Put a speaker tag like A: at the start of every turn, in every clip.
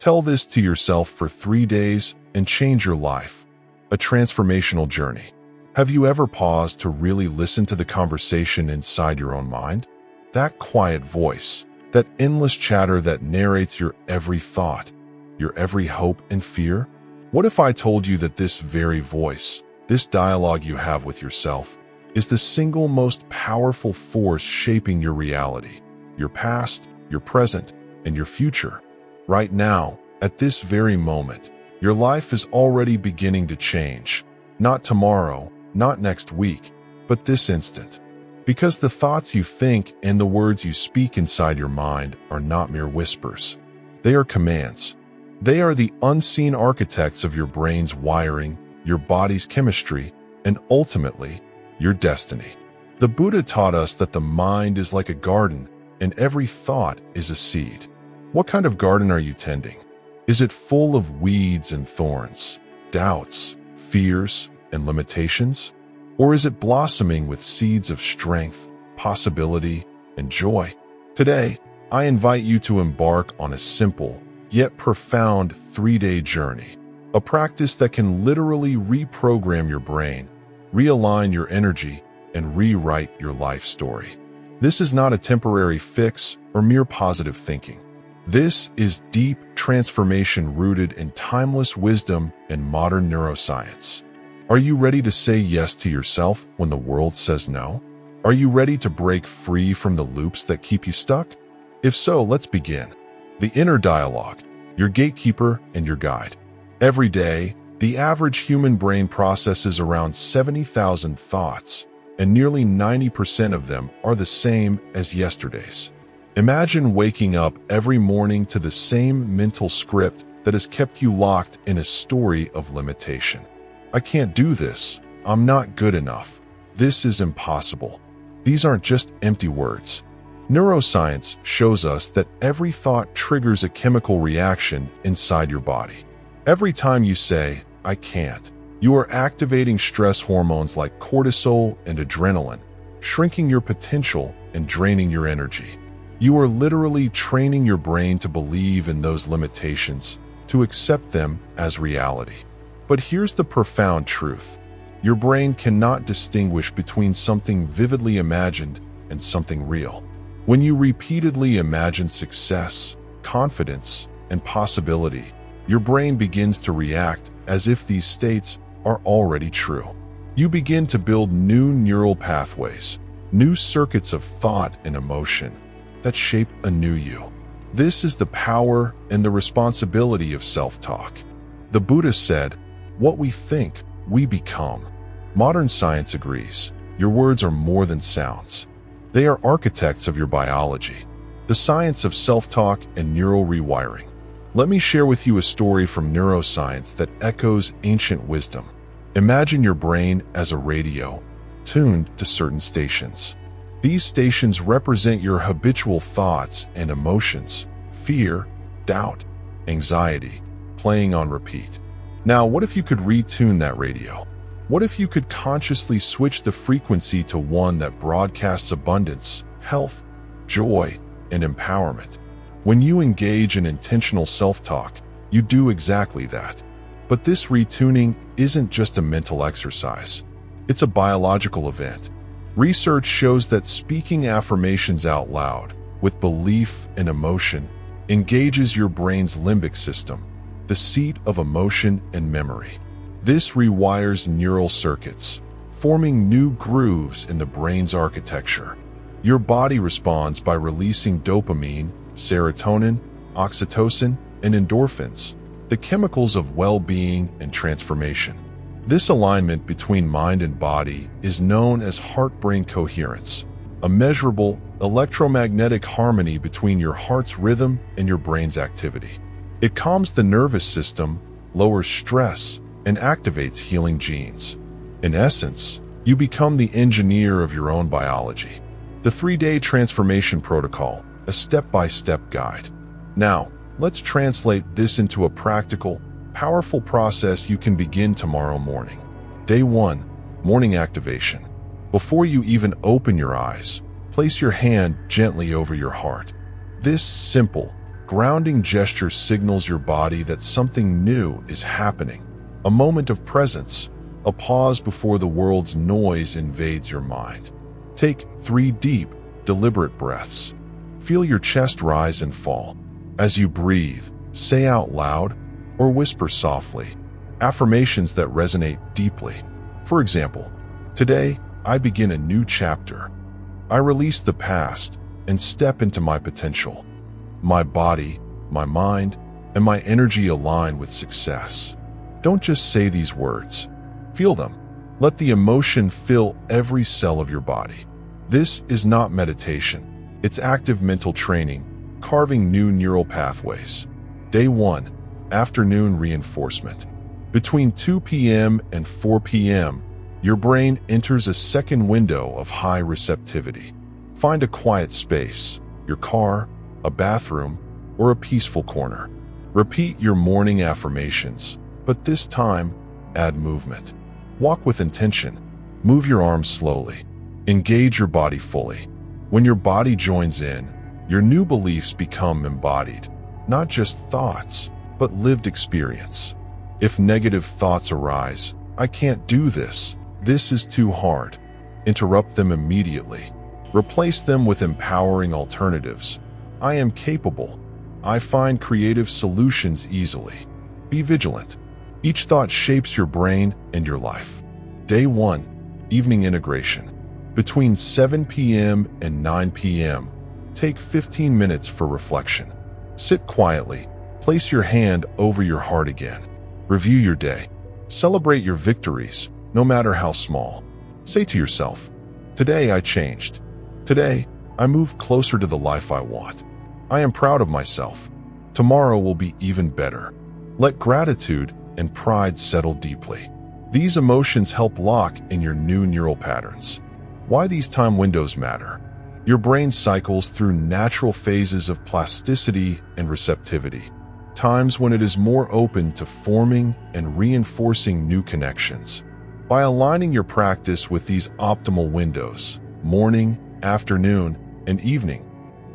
A: Tell this to yourself for 3 days and change your life. A transformational journey. Have you ever paused to really listen to the conversation inside your own mind? That quiet voice, that endless chatter that narrates your every thought, your every hope and fear? What if I told you that this very voice, this dialogue you have with yourself, is the single most powerful force shaping your reality, your past, your present, and your future? Right now, at this very moment, your life is already beginning to change. Not tomorrow, not next week, but this instant. Because the thoughts you think and the words you speak inside your mind are not mere whispers. They are commands. They are the unseen architects of your brain's wiring, your body's chemistry, and ultimately, your destiny. The Buddha taught us that the mind is like a garden, and every thought is a seed. What kind of garden are you tending? Is it full of weeds and thorns, doubts, fears, and limitations? Or is it blossoming with seeds of strength, possibility, and joy? Today, I invite you to embark on a simple, yet profound 3-day journey. A practice that can literally reprogram your brain, realign your energy, and rewrite your life story. This is not a temporary fix or mere positive thinking. This is deep transformation rooted in timeless wisdom and modern neuroscience. Are you ready to say yes to yourself when the world says no? Are you ready to break free from the loops that keep you stuck? If so, let's begin. The inner dialogue, your gatekeeper and your guide. Every day, the average human brain processes around 70,000 thoughts, and nearly 90% of them are the same as yesterday's. Imagine waking up every morning to the same mental script that has kept you locked in a story of limitation. I can't do this. I'm not good enough. This is impossible. These aren't just empty words. Neuroscience shows us that every thought triggers a chemical reaction inside your body. Every time you say, I can't, you are activating stress hormones like cortisol and adrenaline, shrinking your potential and draining your energy. You are literally training your brain to believe in those limitations, to accept them as reality. But here's the profound truth. Your brain cannot distinguish between something vividly imagined and something real. When you repeatedly imagine success, confidence, and possibility, your brain begins to react as if these states are already true. You begin to build new neural pathways, new circuits of thought and emotion that shape a new you. This is the power and the responsibility of self-talk. The Buddha said, what we think, we become. Modern science agrees. Your words are more than sounds. They are architects of your biology, the science of self-talk and neural rewiring. Let me share with you a story from neuroscience that echoes ancient wisdom. Imagine your brain as a radio, tuned to certain stations. These stations represent your habitual thoughts and emotions, fear, doubt, anxiety, playing on repeat. Now, what if you could retune that radio? What if you could consciously switch the frequency to one that broadcasts abundance, health, joy, and empowerment? When you engage in intentional self-talk, you do exactly that. But this retuning isn't just a mental exercise. It's a biological event. Research shows that speaking affirmations out loud, with belief and emotion, engages your brain's limbic system, the seat of emotion and memory. This rewires neural circuits, forming new grooves in the brain's architecture. Your body responds by releasing dopamine, serotonin, oxytocin, and endorphins, the chemicals of well-being and transformation. This alignment between mind and body is known as heart-brain coherence, a measurable electromagnetic harmony between your heart's rhythm and your brain's activity. It calms the nervous system, lowers stress, and activates healing genes. In essence, you become the engineer of your own biology. The 3-day transformation protocol, a step-by-step guide. Now, let's translate this into a practical, powerful process you can begin tomorrow morning. Day 1, morning activation. Before you even open your eyes, place your hand gently over your heart. This simple, grounding gesture signals your body that something new is happening, a moment of presence, a pause before the world's noise invades your mind. Take 3 deep, deliberate breaths. Feel your chest rise and fall. As you breathe, say out loud or whisper softly affirmations that resonate deeply. For example, today I begin a new chapter. I release the past and step into my potential. My body, my mind, and my energy align with success. Don't just say these words. Feel them. Let the emotion fill every cell of your body. This is not meditation. It's active mental training, carving new neural pathways. Day 1, afternoon reinforcement. Between 2 p.m. and 4 p.m., your brain enters a second window of high receptivity. Find a quiet space, your car, a bathroom, or a peaceful corner. Repeat your morning affirmations, but this time, add movement. Walk with intention. Move your arms slowly. Engage your body fully. When your body joins in, your new beliefs become embodied. Not just thoughts, but lived experience. If negative thoughts arise, I can't do this. This is too hard. Interrupt them immediately. Replace them with empowering alternatives. I am capable. I find creative solutions easily. Be vigilant. Each thought shapes your brain and your life. Day 1, evening integration. Between 7 p.m. and 9 p.m., take 15 minutes for reflection. Sit quietly. Place your hand over your heart again. Review your day. Celebrate your victories, no matter how small. Say to yourself, today I changed. Today, I moved closer to the life I want. I am proud of myself. Tomorrow will be even better. Let gratitude and pride settle deeply. These emotions help lock in your new neural patterns. Why these time windows matter? Your brain cycles through natural phases of plasticity and receptivity, times when it is more open to forming and reinforcing new connections. By aligning your practice with these optimal windows, morning, afternoon, and evening,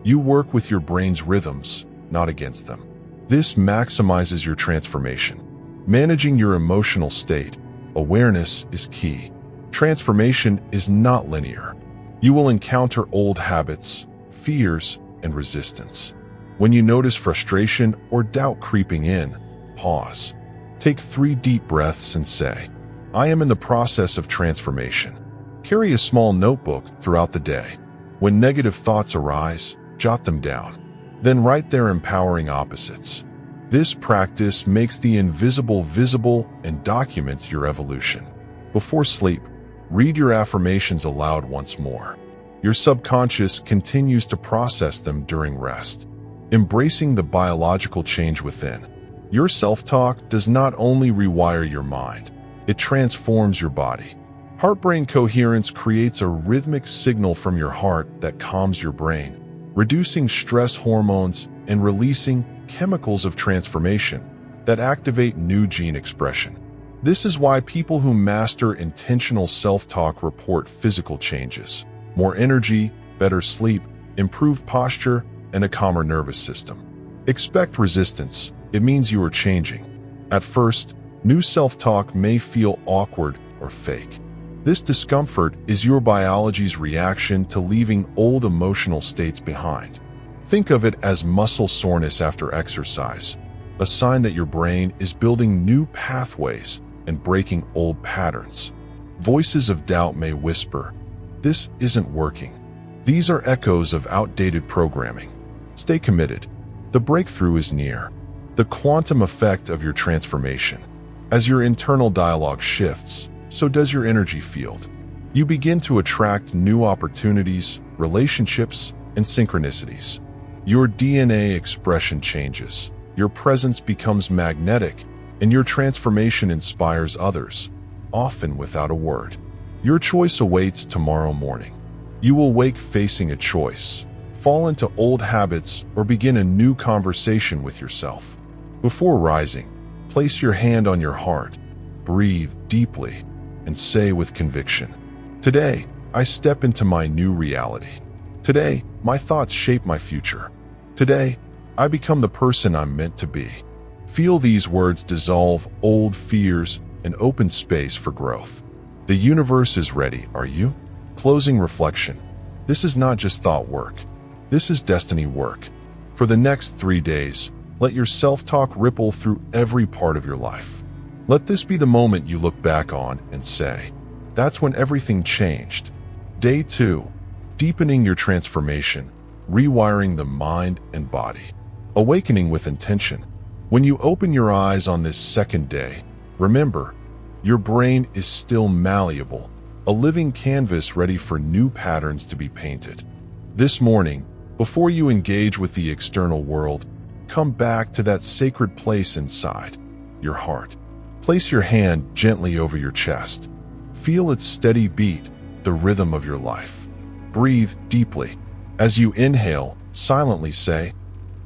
A: you work with your brain's rhythms, not against them. This maximizes your transformation. Managing your emotional state, awareness is key. Transformation is not linear. You will encounter old habits, fears, and resistance. When you notice frustration or doubt creeping in, pause. Take 3 deep breaths and say, I am in the process of transformation. Carry a small notebook throughout the day. When negative thoughts arise, jot them down. Then write their empowering opposites. This practice makes the invisible visible and documents your evolution. Before sleep, read your affirmations aloud once more. Your subconscious continues to process them during rest. Embracing the biological change within. Your self-talk does not only rewire your mind, it transforms your body. Heart-brain coherence creates a rhythmic signal from your heart that calms your brain, reducing stress hormones and releasing chemicals of transformation that activate new gene expression. This is why people who master intentional self-talk report physical changes: more energy, better sleep, improved posture, and a calmer nervous system. Expect resistance. It means you are changing. At first, new self-talk may feel awkward or fake. This discomfort is your biology's reaction to leaving old emotional states behind. Think of it as muscle soreness after exercise, a sign that your brain is building new pathways and breaking old patterns. Voices of doubt may whisper, "This isn't working." These are echoes of outdated programming. Stay committed. The breakthrough is near. The quantum effect of your transformation. As your internal dialogue shifts, so does your energy field. You begin to attract new opportunities, relationships, and synchronicities. Your DNA expression changes. Your presence becomes magnetic, and your transformation inspires others, often without a word. Your choice awaits tomorrow morning. You will wake facing a choice, fall into old habits, or begin a new conversation with yourself. Before rising, place your hand on your heart, breathe deeply, and say with conviction, "Today, I step into my new reality. Today, my thoughts shape my future. Today, I become the person I'm meant to be. Feel these words dissolve old fears and open space for growth. The universe is ready, are you? Closing reflection. This is not just thought work. This is destiny work. For the next 3 days, let your self-talk ripple through every part of your life. Let this be the moment you look back on and say, that's when everything changed. Day 2. Deepening your transformation, rewiring the mind and body. Awakening with intention. When you open your eyes on this second day, remember, your brain is still malleable, a living canvas ready for new patterns to be painted. This morning, before you engage with the external world, come back to that sacred place inside, your heart. Place your hand gently over your chest. Feel its steady beat, the rhythm of your life. Breathe deeply. As you inhale, silently say,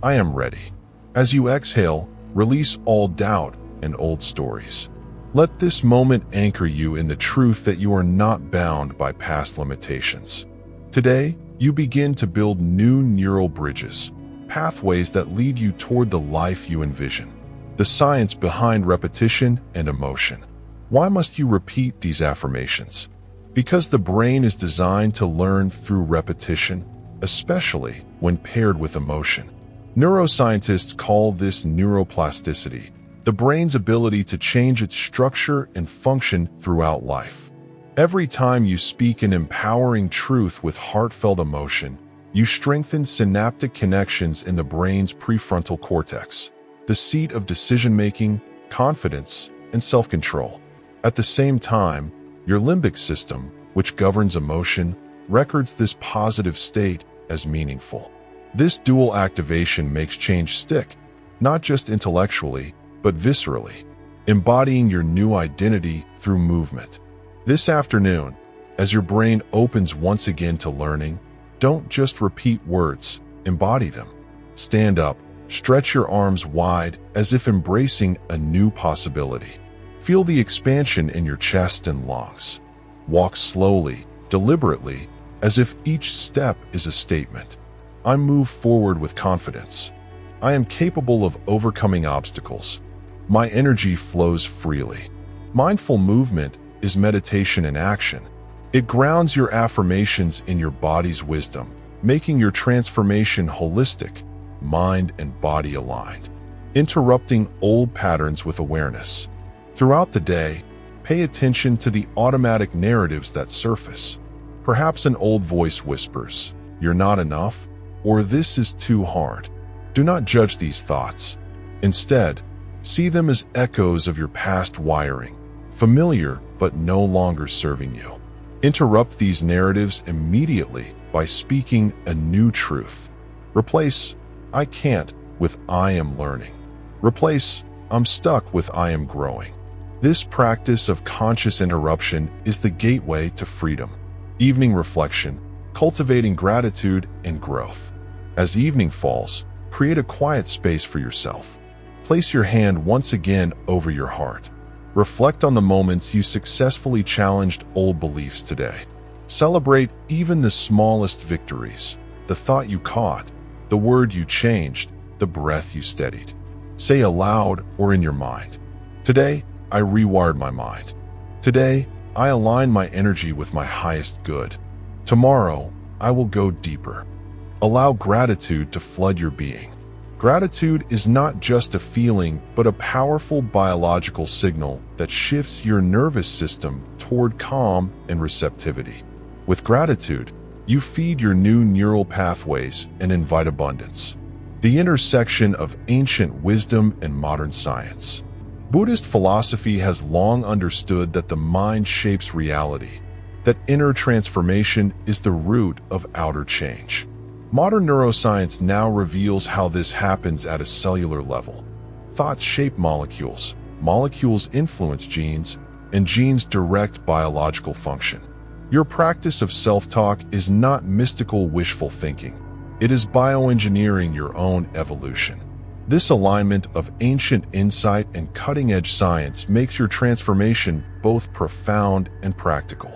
A: I am ready. As you exhale, release all doubt and old stories. Let this moment anchor you in the truth that you are not bound by past limitations. Today, you begin to build new neural bridges, pathways that lead you toward the life you envision. The science behind repetition and emotion. Why must you repeat these affirmations? Because the brain is designed to learn through repetition, especially when paired with emotion. Neuroscientists call this neuroplasticity, the brain's ability to change its structure and function throughout life. Every time you speak an empowering truth with heartfelt emotion, you strengthen synaptic connections in the brain's prefrontal cortex, the seat of decision-making, confidence, and self-control. At the same time, your limbic system, which governs emotion, records this positive state as meaningful. This dual activation makes change stick, not just intellectually, but viscerally, embodying your new identity through movement. This afternoon, as your brain opens once again to learning, don't just repeat words, embody them. Stand up, stretch your arms wide as if embracing a new possibility. Feel the expansion in your chest and lungs. Walk slowly, deliberately, as if each step is a statement. I move forward with confidence. I am capable of overcoming obstacles. My energy flows freely. Mindful movement is meditation in action. It grounds your affirmations in your body's wisdom, making your transformation holistic, mind and body aligned, interrupting old patterns with awareness. Throughout the day, pay attention to the automatic narratives that surface. Perhaps an old voice whispers, "You're not enough," or "This is too hard." Do not judge these thoughts. Instead, see them as echoes of your past wiring, familiar but no longer serving you. Interrupt these narratives immediately by speaking a new truth. Replace "I can't" with "I am learning." Replace "I'm stuck" with "I am growing." This practice of conscious interruption is the gateway to freedom. Evening reflection, cultivating gratitude and growth. As evening falls, create a quiet space for yourself. Place your hand once again over your heart. Reflect on the moments you successfully challenged old beliefs today. Celebrate even the smallest victories, the thought you caught, the word you changed, the breath you steadied. Say aloud or in your mind, "Today, I rewired my mind. Today, I align my energy with my highest good. Tomorrow, I will go deeper." Allow gratitude to flood your being. Gratitude is not just a feeling, but a powerful biological signal that shifts your nervous system toward calm and receptivity. With gratitude, you feed your new neural pathways and invite abundance. The intersection of ancient wisdom and modern science. Buddhist philosophy has long understood that the mind shapes reality, that inner transformation is the root of outer change. Modern neuroscience now reveals how this happens at a cellular level. Thoughts shape molecules, molecules influence genes, and genes direct biological function. Your practice of self-talk is not mystical wishful thinking. It is bioengineering your own evolution. This alignment of ancient insight and cutting-edge science makes your transformation both profound and practical.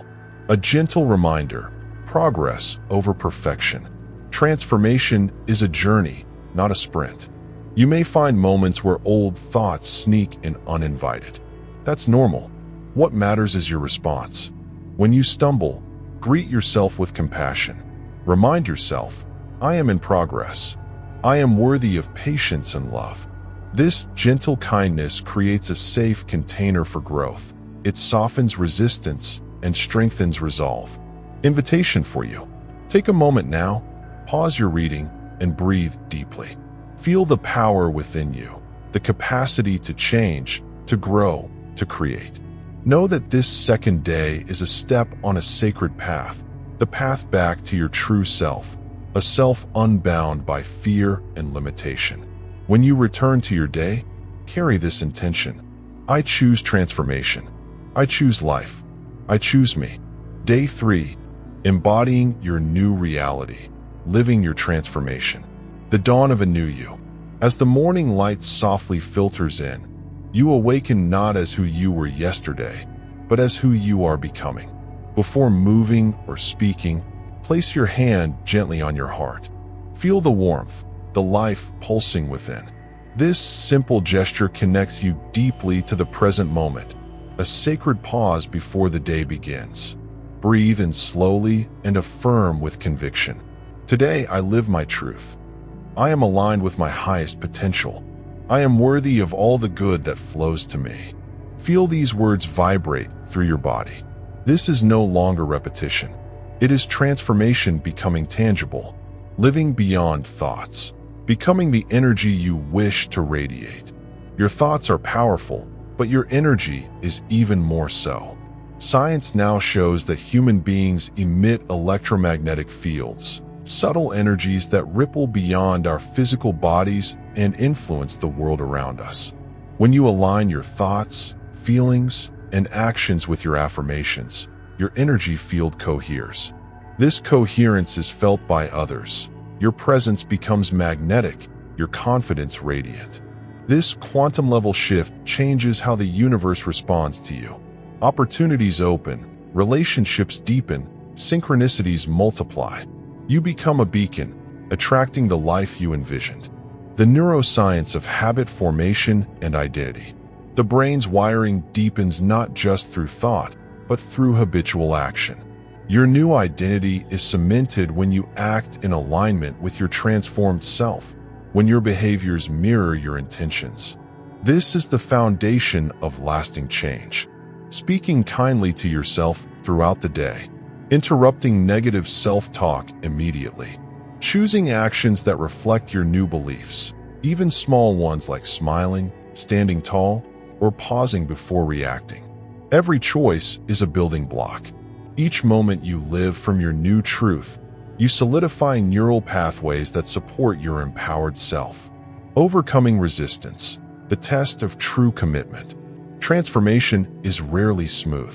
A: A gentle reminder, progress over perfection. Transformation is a journey, not a sprint. You may find moments where old thoughts sneak in uninvited. That's normal. What matters is your response. When you stumble, greet yourself with compassion. Remind yourself, I am in progress. I am worthy of patience and love. This gentle kindness creates a safe container for growth. It softens resistance and strengthens resolve. Invitation for you. Take a moment now, pause your reading, and breathe deeply. Feel the power within you, the capacity to change, to grow, to create. Know that this second day is a step on a sacred path, the path back to your true self, a self unbound by fear and limitation. When you return to your day, carry this intention. I choose transformation. I choose life. I choose me. Day 3. Embodying your new reality. Living your transformation. The dawn of a new you. As the morning light softly filters in, you awaken not as who you were yesterday, but as who you are becoming. Before moving or speaking, place your hand gently on your heart. Feel the warmth, the life pulsing within. This simple gesture connects you deeply to the present moment, a sacred pause before the day begins. Breathe in slowly and affirm with conviction. Today I live my truth. I am aligned with my highest potential. I am worthy of all the good that flows to me. Feel these words vibrate through your body. This is no longer repetition. It is transformation becoming tangible, living beyond thoughts, becoming the energy you wish to radiate. Your thoughts are powerful, but your energy is even more so. Science now shows that human beings emit electromagnetic fields, subtle energies that ripple beyond our physical bodies and influence the world around us. When you align your thoughts, feelings, and actions with your affirmations, your energy field coheres. This coherence is felt by others. Your presence becomes magnetic, your confidence radiant. This quantum-level shift changes how the universe responds to you. Opportunities open, relationships deepen, synchronicities multiply. You become a beacon, attracting the life you envisioned. The neuroscience of habit formation and identity. The brain's wiring deepens not just through thought, but through habitual action. Your new identity is cemented when you act in alignment with your transformed self, when your behaviors mirror your intentions. This is the foundation of lasting change. Speaking kindly to yourself throughout the day. Interrupting negative self-talk immediately. Choosing actions that reflect your new beliefs, even small ones like smiling, standing tall, or pausing before reacting. Every choice is a building block. Each moment you live from your new truth, you solidify neural pathways that support your empowered self. Overcoming resistance, the test of true commitment. Transformation is rarely smooth.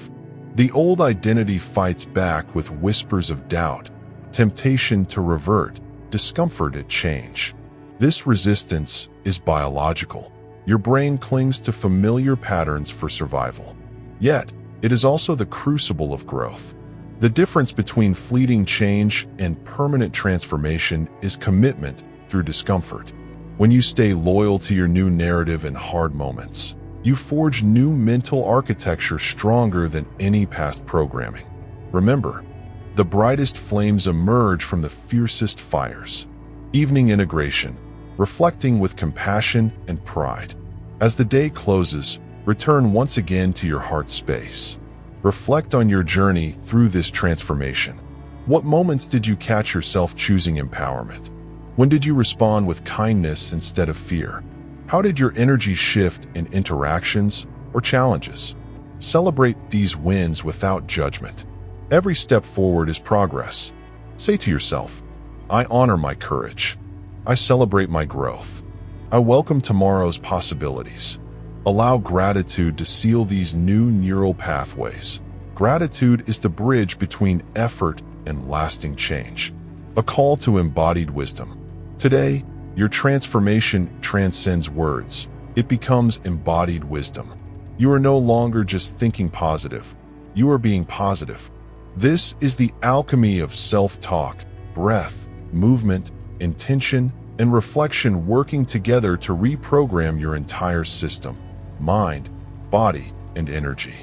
A: The old identity fights back with whispers of doubt, temptation to revert, discomfort at change. This resistance is biological. Your brain clings to familiar patterns for survival. Yet, it is also the crucible of growth. The difference between fleeting change and permanent transformation is commitment through discomfort. When you stay loyal to your new narrative in hard moments, you forge new mental architecture stronger than any past programming. Remember, the brightest flames emerge from the fiercest fires. Evening integration, reflecting with compassion and pride. As the day closes, return once again to your heart space. Reflect on your journey through this transformation. What moments did you catch yourself choosing empowerment? When did you respond with kindness instead of fear? How did your energy shift in interactions or challenges? Celebrate these wins without judgment. Every step forward is progress. Say to yourself, I honor my courage. I celebrate my growth. I welcome tomorrow's possibilities. Allow gratitude to seal these new neural pathways. Gratitude is the bridge between effort and lasting change. A call to embodied wisdom. Today, your transformation transcends words. It becomes embodied wisdom. You are no longer just thinking positive. You are being positive. This is the alchemy of self-talk, breath, movement, intention, and reflection working together to reprogram your entire system, mind, body, and energy.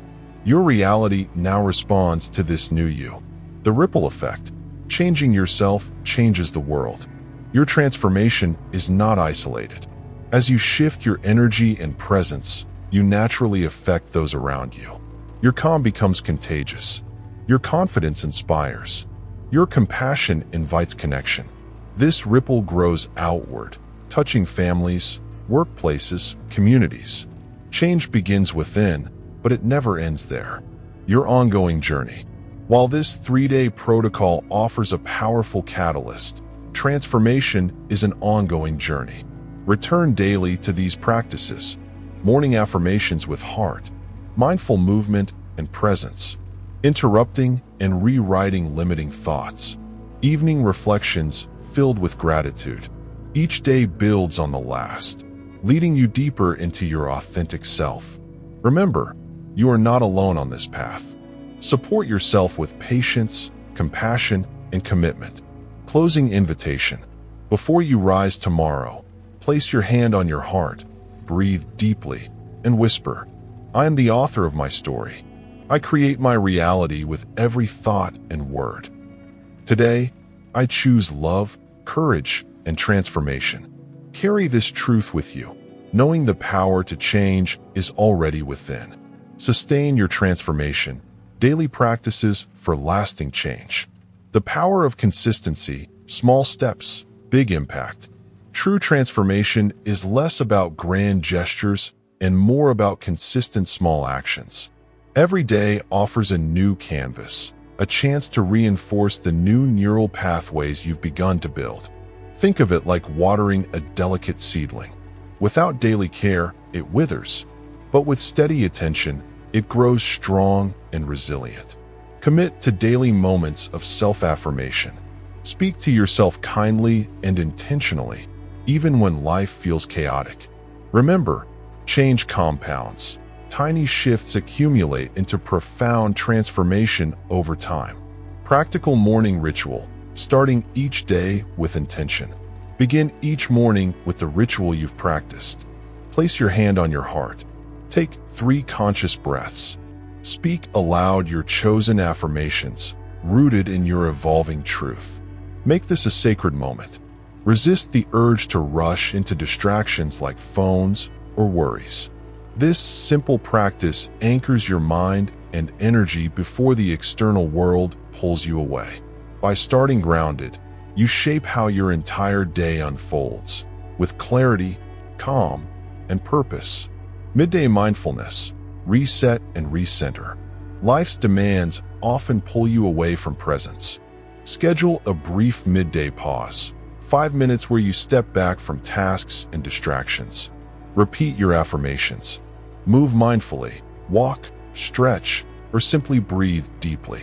A: Your reality now responds to this new you. The ripple effect. Changing yourself changes the world. Your transformation is not isolated. As you shift your energy and presence, you naturally affect those around you. Your calm becomes contagious. Your confidence inspires. Your compassion invites connection. This ripple grows outward, touching families, workplaces, communities. Change begins within, but it never ends there. Your ongoing journey. While this 3-day protocol offers a powerful catalyst, transformation is an ongoing journey. Return daily to these practices. Morning affirmations with heart, mindful movement and presence, interrupting and rewriting limiting thoughts, evening reflections filled with gratitude. Each day builds on the last, leading you deeper into your authentic self. Remember, you are not alone on this path. Support yourself with patience, compassion, and commitment. Closing invitation. Before you rise tomorrow, place your hand on your heart, breathe deeply, and whisper, "I am the author of my story. I create my reality with every thought and word. Today, I choose love, courage, and transformation." Carry this truth with you, knowing the power to change is already within. Sustain your transformation. Daily practices for lasting change. The power of consistency, small steps, big impact. True transformation is less about grand gestures and more about consistent small actions. Every day offers a new canvas, a chance to reinforce the new neural pathways you've begun to build. Think of it like watering a delicate seedling. Without daily care, it withers, but with steady attention, it grows strong and resilient. Commit to daily moments of self-affirmation. Speak to yourself kindly and intentionally, even when life feels chaotic. Remember, change compounds. Tiny shifts accumulate into profound transformation over time. Practical morning ritual, starting each day with intention. Begin each morning with the ritual you've practiced. Place your hand on your heart. Take 3 conscious breaths. Speak aloud your chosen affirmations, rooted in your evolving truth. Make this a sacred moment. Resist the urge to rush into distractions like phones or worries. This simple practice anchors your mind and energy before the external world pulls you away. By starting grounded, you shape how your entire day unfolds, with clarity, calm, and purpose. Midday mindfulness. Reset and recenter. Life's demands often pull you away from presence. Schedule a brief midday pause, 5 minutes where you step back from tasks and distractions. Repeat your affirmations. Move mindfully, walk, stretch, or simply breathe deeply.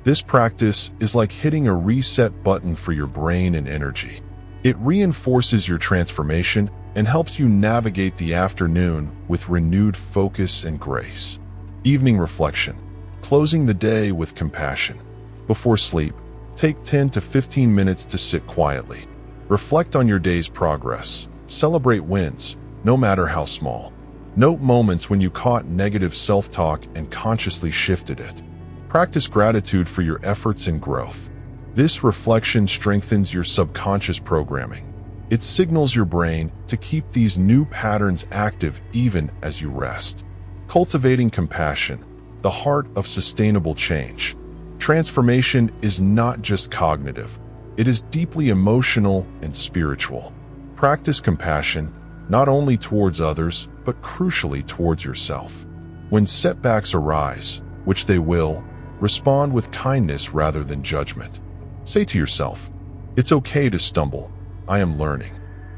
A: This practice is like hitting a reset button for your brain and energy. It reinforces your transformation and helps you navigate the afternoon with renewed focus and grace. Evening reflection. Closing the day with compassion. Before sleep, take 10 to 15 minutes to sit quietly. Reflect on your day's progress. Celebrate wins, no matter how small. Note moments when you caught negative self-talk and consciously shifted it. Practice gratitude for your efforts and growth. This reflection strengthens your subconscious programming. It signals your brain to keep these new patterns active even as you rest. Cultivating compassion, the heart of sustainable change. Transformation is not just cognitive. It is deeply emotional and spiritual. Practice compassion, not only towards others, but crucially towards yourself. When setbacks arise, which they will, respond with kindness rather than judgment. Say to yourself, "It's okay to stumble. I am learning."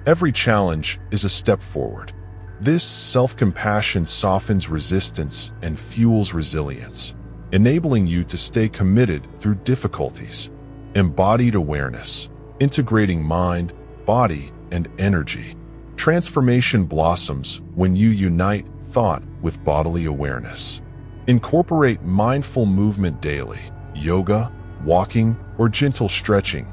A: Every challenge is a step forward. This self-compassion softens resistance and fuels resilience, enabling you to stay committed through difficulties. Embodied awareness, integrating mind, body, and energy. Transformation blossoms when you unite thought with bodily awareness. Incorporate mindful movement daily, yoga, walking, or gentle stretching,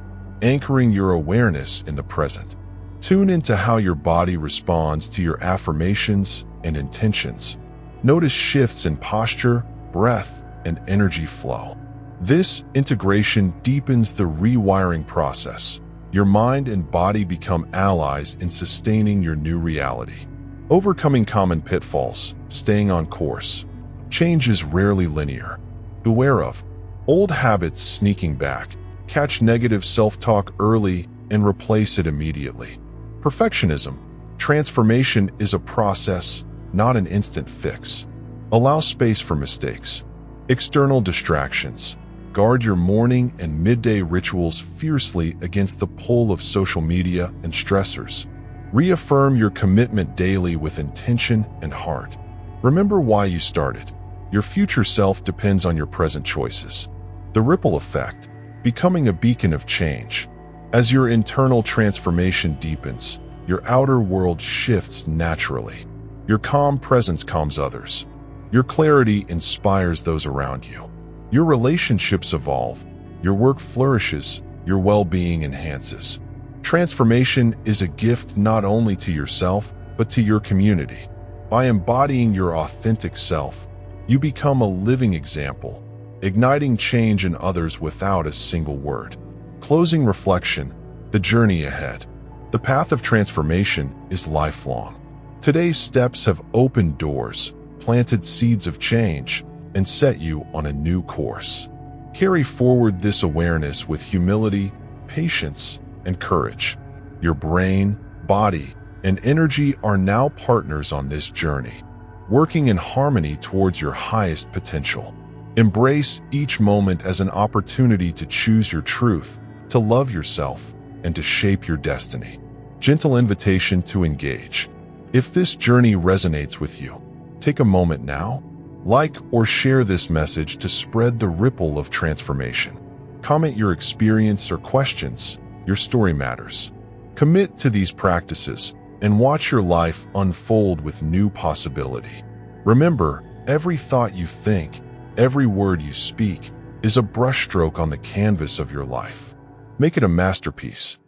A: anchoring your awareness in the present. Tune into how your body responds to your affirmations and intentions. Notice shifts in posture, breath, and energy flow. This integration deepens the rewiring process. Your mind and body become allies in sustaining your new reality. Overcoming common pitfalls, staying on course. Change is rarely linear. Beware of old habits sneaking back. Catch negative self-talk early and replace it immediately. Perfectionism. Transformation is a process, not an instant fix. Allow space for mistakes. External distractions. Guard your morning and midday rituals fiercely against the pull of social media and stressors. Reaffirm your commitment daily with intention and heart. Remember why you started. Your future self depends on your present choices. The ripple effect, becoming a beacon of change. As your internal transformation deepens, your outer world shifts naturally. Your calm presence calms others. Your clarity inspires those around you. Your relationships evolve. Your work flourishes. Your well-being enhances. Transformation is a gift not only to yourself, but to your community. By embodying your authentic self, you become a living example, igniting change in others without a single word. Closing reflection, the journey ahead. The path of transformation is lifelong. Today's steps have opened doors, planted seeds of change, and set you on a new course. Carry forward this awareness with humility, patience, and courage. Your brain, body, and energy are now partners on this journey, working in harmony towards your highest potential. Embrace each moment as an opportunity to choose your truth, to love yourself, and to shape your destiny. Gentle invitation to engage. If this journey resonates with you, take a moment now. Like or share this message to spread the ripple of transformation. Comment your experience or questions. Your story matters. Commit to these practices and watch your life unfold with new possibility. Remember, every thought you think, every word you speak, is a brushstroke on the canvas of your life. Make it a masterpiece.